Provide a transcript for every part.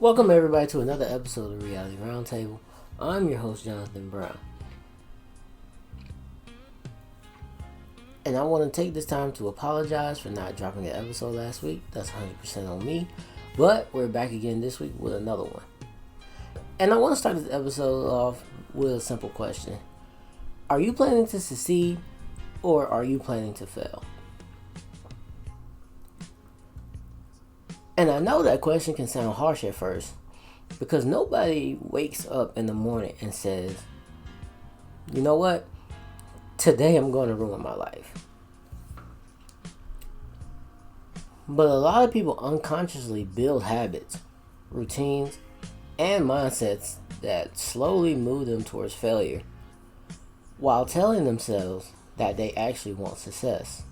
Welcome everybody to another episode of Reality Roundtable. I'm your host Jonathan Brown. And I want to take this time to apologize for not dropping an episode last week. That's 100% on me. But we're back again this week with another one. And I want to start this episode off with a simple question. Are you planning to succeed or are you planning to fail? And I know that question can sound harsh at first because nobody wakes up in the morning and says, you know what? Today I'm going to ruin my life. But a lot of people unconsciously build habits, routines, and mindsets that slowly move them towards failure while telling themselves that they actually want success.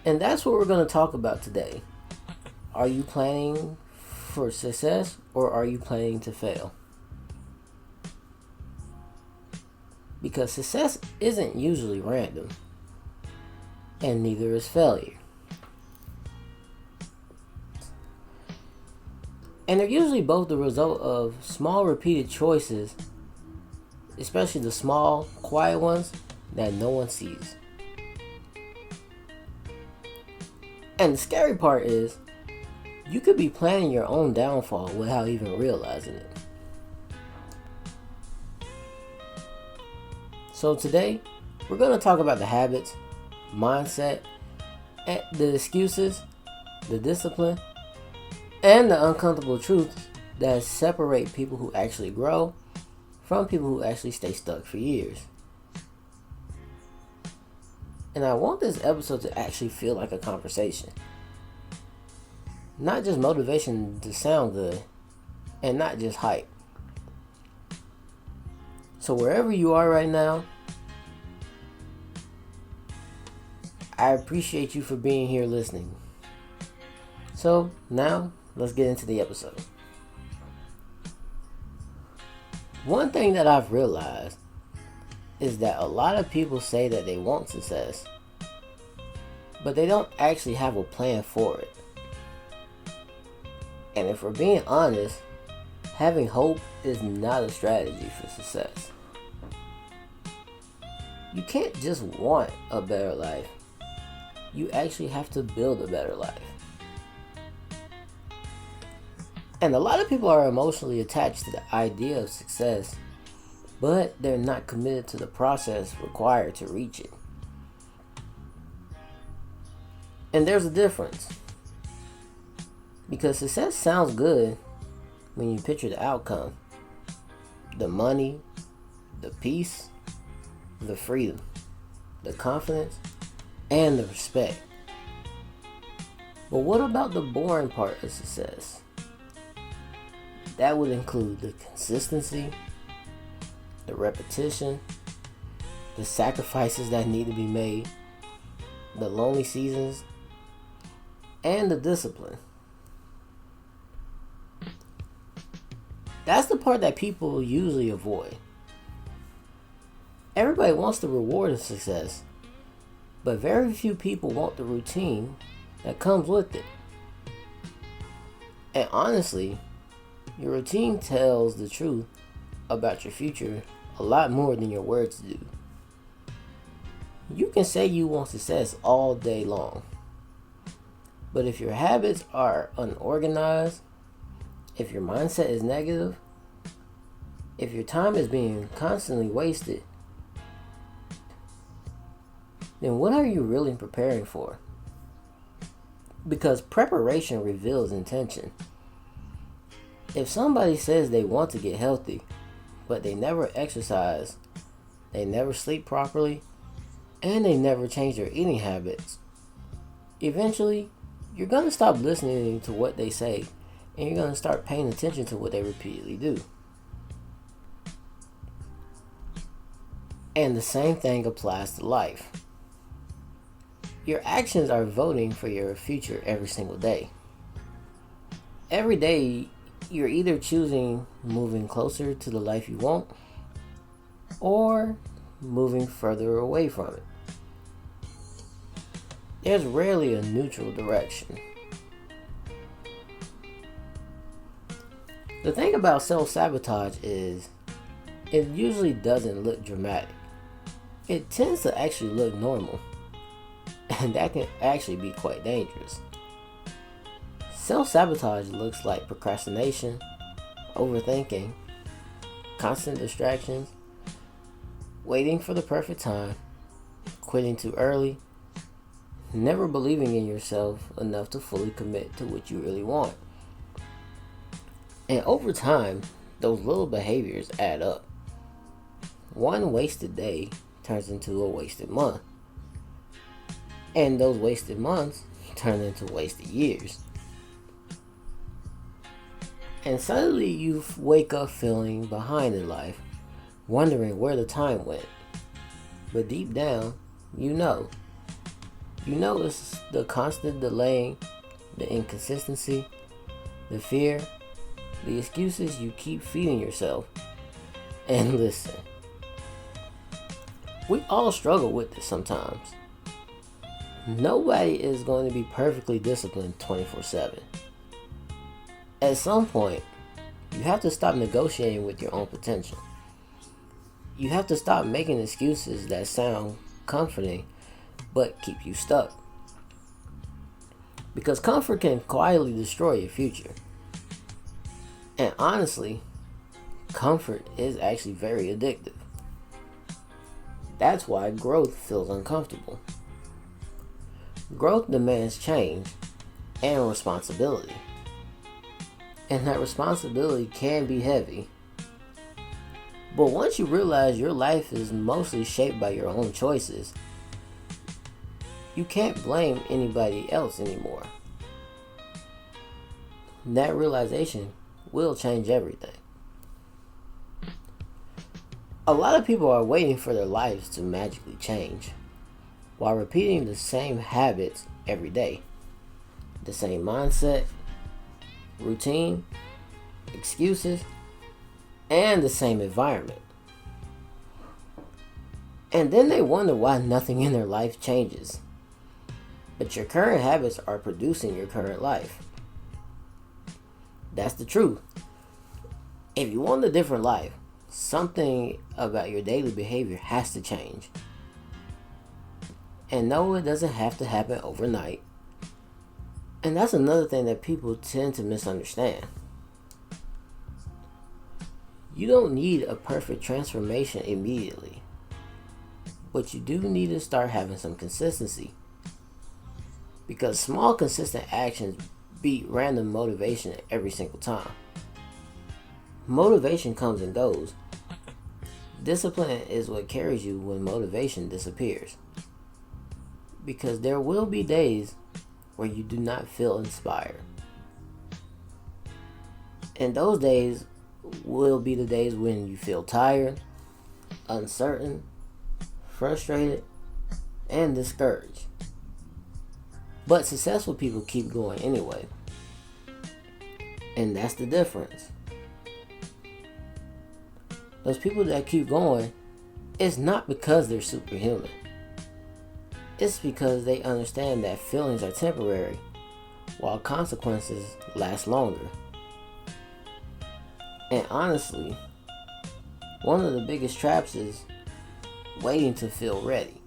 And that's what we're going to talk about today. Are you planning for success or are you planning to fail? Because success isn't usually random, and neither is failure. And they're usually both the result of small repeated choices, especially the small, quiet ones that no one sees. And the scary part is, you could be planning your own downfall without even realizing it. So today, we're going to talk about the habits, mindset, the excuses, the discipline, and the uncomfortable truths that separate people who actually grow from people who actually stay stuck for years. And I want this episode to actually feel like a conversation. Not just motivation to sound good, and not just hype. So wherever you are right now, I appreciate you for being here listening. So now, let's get into the episode. One thing that I've realized is that a lot of people say that they want success, but they don't actually have a plan for it. And if we're being honest, having hope is not a strategy for success. You can't just want a better life. You actually have to build a better life. And a lot of people are emotionally attached to the idea of success, but they're not committed to the process required to reach it. And there's a difference. Because success sounds good when you picture the outcome. The money, the peace, the freedom, the confidence, and the respect. But what about the boring part of success? That would include the consistency, the repetition, the sacrifices that need to be made, the lonely seasons, and the discipline. That's the part that people usually avoid. Everybody wants the reward of success, but very few people want the routine that comes with it. And honestly, your routine tells the truth about your future a lot more than your words do. You can say you want success all day long, but if your habits are unorganized, if your mindset is negative, if your time is being constantly wasted, then what are you really preparing for? Because preparation reveals intention. If somebody says they want to get healthy, but they never exercise, they never sleep properly, and they never change their eating habits, eventually, you're going to stop listening to what they say, and you're going to start paying attention to what they repeatedly do. And the same thing applies to life. Your actions are voting for your future every single day. Every day, you're either choosing moving closer to the life you want or moving further away from it. There's rarely a neutral direction. The thing about self-sabotage is it usually doesn't look dramatic. It tends to actually look normal, and that can actually be quite dangerous. Self-sabotage looks like procrastination, overthinking, constant distractions, waiting for the perfect time, quitting too early, never believing in yourself enough to fully commit to what you really want. And over time, those little behaviors add up. One wasted day turns into a wasted month. And those wasted months turn into wasted years. And suddenly you wake up feeling behind in life, wondering where the time went. But deep down, you know. You know it's the constant delaying, the inconsistency, the fear, the excuses you keep feeding yourself. And listen, we all struggle with this sometimes. Nobody is going to be perfectly disciplined 24/7. At some point, you have to stop negotiating with your own potential. You have to stop making excuses that sound comforting but keep you stuck. Because comfort can quietly destroy your future. And honestly, comfort is actually very addictive. That's why growth feels uncomfortable. Growth demands change and responsibility. And that responsibility can be heavy. But once you realize your life is mostly shaped by your own choices, you can't blame anybody else anymore. That realization will change everything. A lot of people are waiting for their lives to magically change while repeating the same habits every day. The same mindset, routine, excuses, and the same environment. And then they wonder why nothing in their life changes. But your current habits are producing your current life. That's the truth. If you want a different life, something about your daily behavior has to change. And no, it doesn't have to happen overnight. And that's another thing that people tend to misunderstand. You don't need a perfect transformation immediately. But you do need to start having some consistency. Because small consistent actions beat random motivation every single time. Motivation comes and goes. Discipline is what carries you when motivation disappears. Because there will be days where you do not feel inspired. And those days will be the days when you feel tired, uncertain, frustrated, and discouraged. But successful people keep going anyway. And that's the difference. Those people that keep going, it's not because they're superhuman. It's because they understand that feelings are temporary, while consequences last longer. And honestly, one of the biggest traps is waiting to feel ready.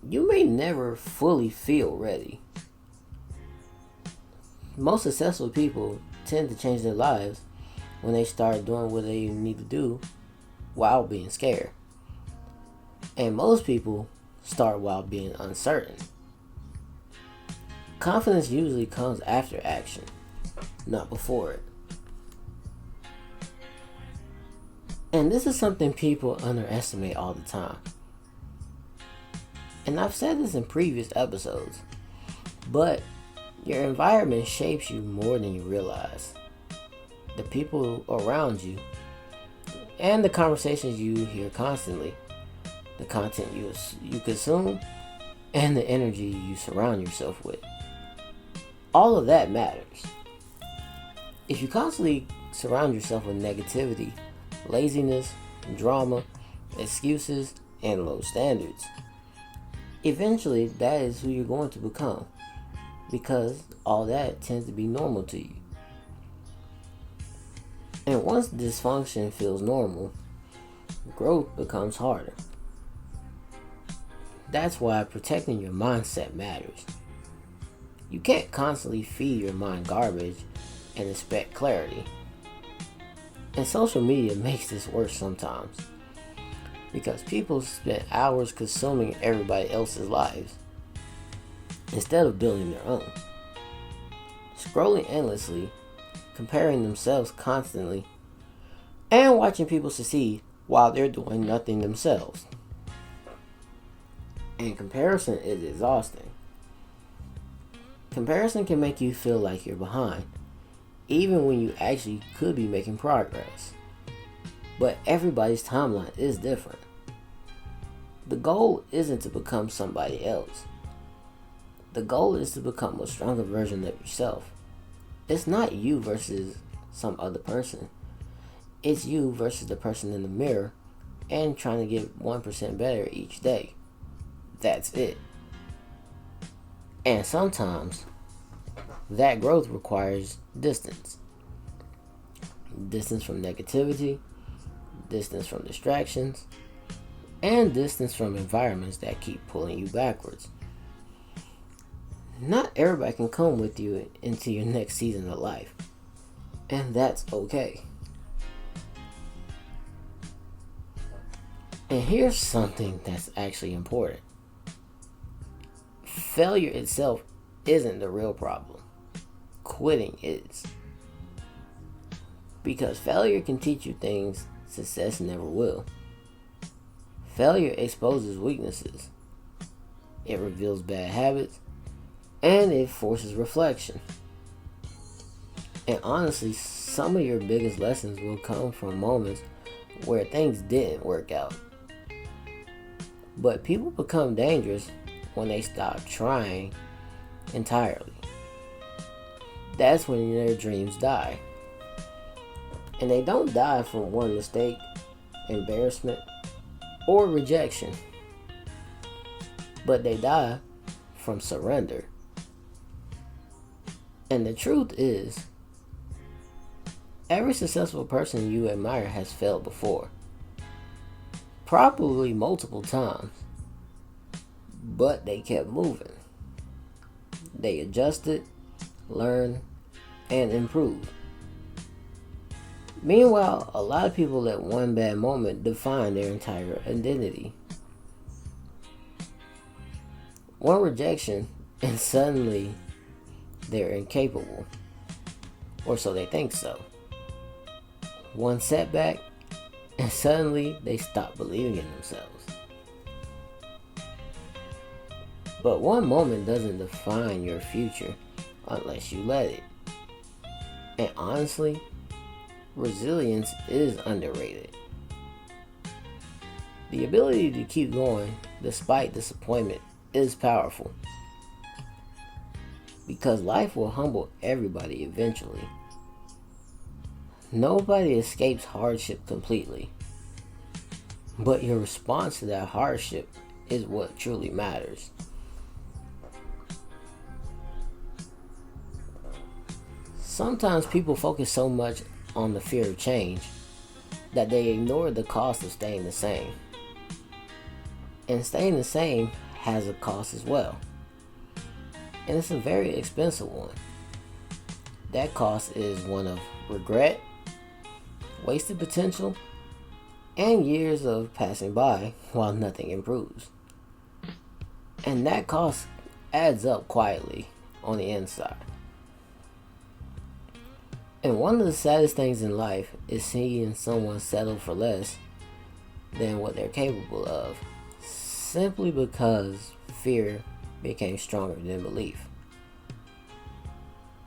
You may never fully feel ready. Most successful people tend to change their lives when they start doing what they need to do while being scared. And most people start while being uncertain. Confidence usually comes after action, not before it. And this is something people underestimate all the time. And I've said this in previous episodes, but your environment shapes you more than you realize. The people around you, and the conversations you hear constantly, the content you consume, and the energy you surround yourself with. All of that matters. If you constantly surround yourself with negativity, laziness, drama, excuses, and low standards, eventually that is who you're going to become, because all that tends to be normal to you. And once dysfunction feels normal, growth becomes harder. That's why protecting your mindset matters. You can't constantly feed your mind garbage and expect clarity. And social media makes this worse sometimes because people spend hours consuming everybody else's lives instead of building their own. Scrolling endlessly, comparing themselves constantly, and watching people succeed while they're doing nothing themselves. And comparison is exhausting. Comparison can make you feel like you're behind, even when you actually could be making progress. But everybody's timeline is different. The goal isn't to become somebody else. The goal is to become a stronger version of yourself. It's not you versus some other person. It's you versus the person in the mirror and trying to get 1% better each day. That's it. And sometimes that growth requires distance. Distance from negativity, distance from distractions, and distance from environments that keep pulling you backwards. Not everybody can come with you into your next season of life, and that's okay. And here's something that's actually important. Failure itself isn't the real problem. Quitting is. Because failure can teach you things success never will. Failure exposes weaknesses. It reveals bad habits. And it forces reflection. And honestly, some of your biggest lessons will come from moments where things didn't work out. But people become dangerous when they stop trying entirely. That's when their dreams die. And they don't die from one mistake, embarrassment, or rejection. But they die from surrender. And the truth is, every successful person you admire has failed before. Probably multiple times. But they kept moving. They adjusted, learned, and improved. Meanwhile, a lot of people let one bad moment define their entire identity. One rejection, and suddenly they're incapable. Or so they think so. One setback, and suddenly they stop believing in themselves. But one moment doesn't define your future unless you let it. And honestly, resilience is underrated. The ability to keep going despite disappointment is powerful. Because life will humble everybody eventually. Nobody escapes hardship completely. But your response to that hardship is what truly matters. Sometimes people focus so much on the fear of change that they ignore the cost of staying the same. And staying the same has a cost as well. And it's a very expensive one. That cost is one of regret, wasted potential, and years of passing by while nothing improves. And that cost adds up quietly on the inside. And one of the saddest things in life is seeing someone settle for less than what they're capable of, simply because fear became stronger than belief.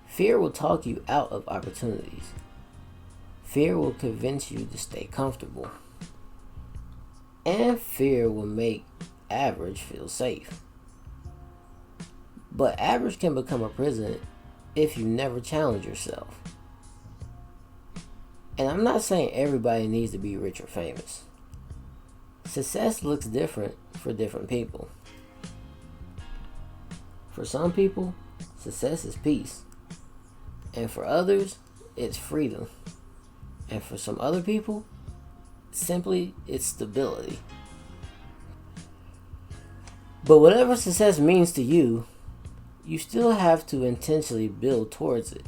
Fear will talk you out of opportunities. Fear will convince you to stay comfortable. And fear will make average feel safe. But average can become a prison if you never challenge yourself. And I'm not saying everybody needs to be rich or famous. Success looks different for different people. For some people, success is peace. And for others, it's freedom. And for some other people, simply it's stability. But whatever success means to you, you still have to intentionally build towards it.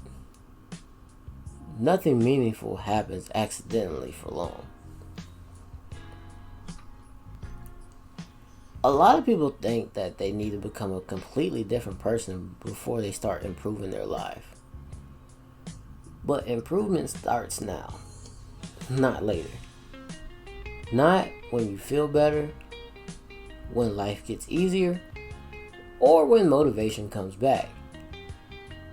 Nothing meaningful happens accidentally for long. A lot of people think that they need to become a completely different person before they start improving their life. But improvement starts now, not later. Not when you feel better, when life gets easier, or when motivation comes back.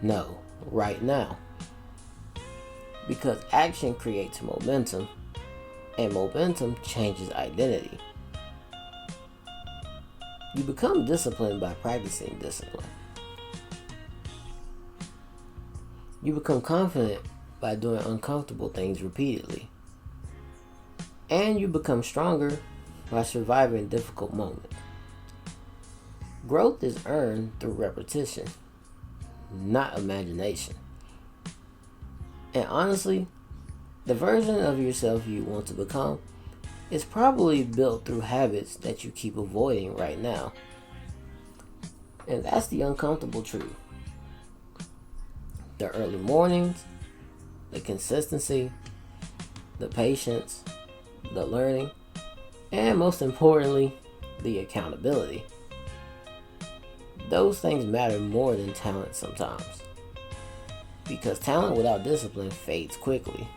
No, right now. Because action creates momentum, and momentum changes identity. You become disciplined by practicing discipline. You become confident by doing uncomfortable things repeatedly. And you become stronger by surviving difficult moments. Growth is earned through repetition, not imagination. And honestly, the version of yourself you want to become is probably built through habits that you keep avoiding right now. And that's the uncomfortable truth. The early mornings, the consistency, the patience, the learning, and most importantly, the accountability. Those things matter more than talent sometimes. Because talent without discipline fades quickly.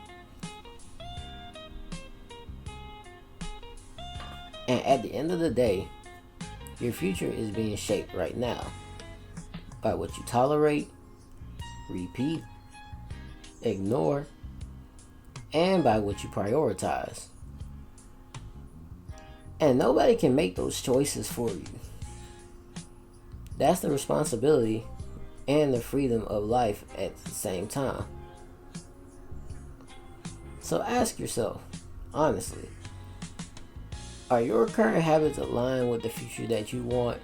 And at the end of the day, your future is being shaped right now by what you tolerate, repeat, ignore, and by what you prioritize. And nobody can make those choices for you. That's the responsibility and the freedom of life at the same time. So ask yourself, honestly, are your current habits aligned with the future that you want?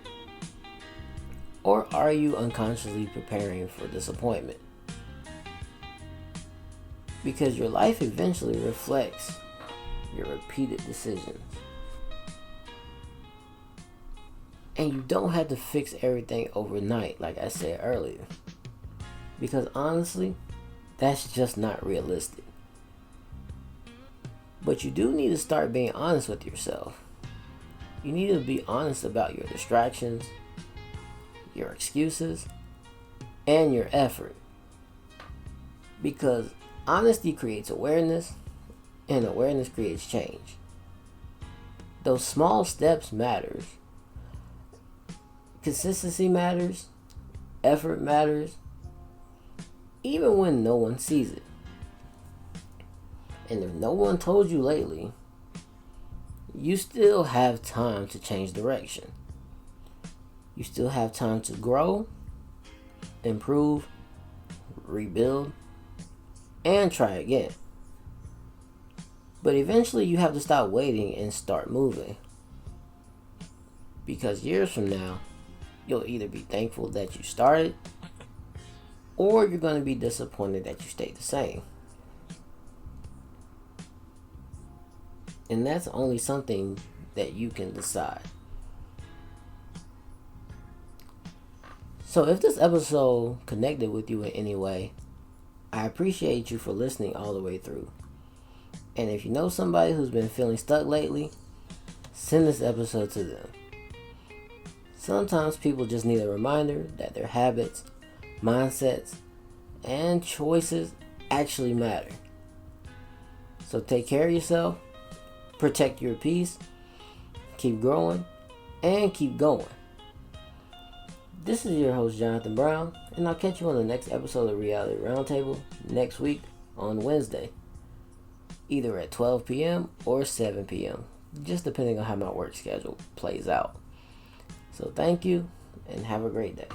Or are you unconsciously preparing for disappointment? Because your life eventually reflects your repeated decisions. And you don't have to fix everything overnight, like I said earlier. Because honestly, that's just not realistic. But you do need to start being honest with yourself. You need to be honest about your distractions, your excuses, and your effort. Because honesty creates awareness, and awareness creates change. Those small steps matters. Consistency matters, effort matters, even when no one sees it. And if no one told you lately, you still have time to change direction. You still have time to grow, improve, rebuild, and try again. But eventually you have to stop waiting and start moving. Because years from now, you'll either be thankful that you started, or you're going to be disappointed that you stayed the same. And that's only something that you can decide. So if this episode connected with you in any way, I appreciate you for listening all the way through. And if you know somebody who's been feeling stuck lately, send this episode to them. Sometimes people just need a reminder that their habits, mindsets, and choices actually matter. So take care of yourself, protect your peace, keep growing, and keep going. This is your host, Jonathan Brown, and I'll catch you on the next episode of Reality Roundtable next week on Wednesday, either at 12 p.m. or 7 p.m., just depending on how my work schedule plays out. So thank you, and have a great day.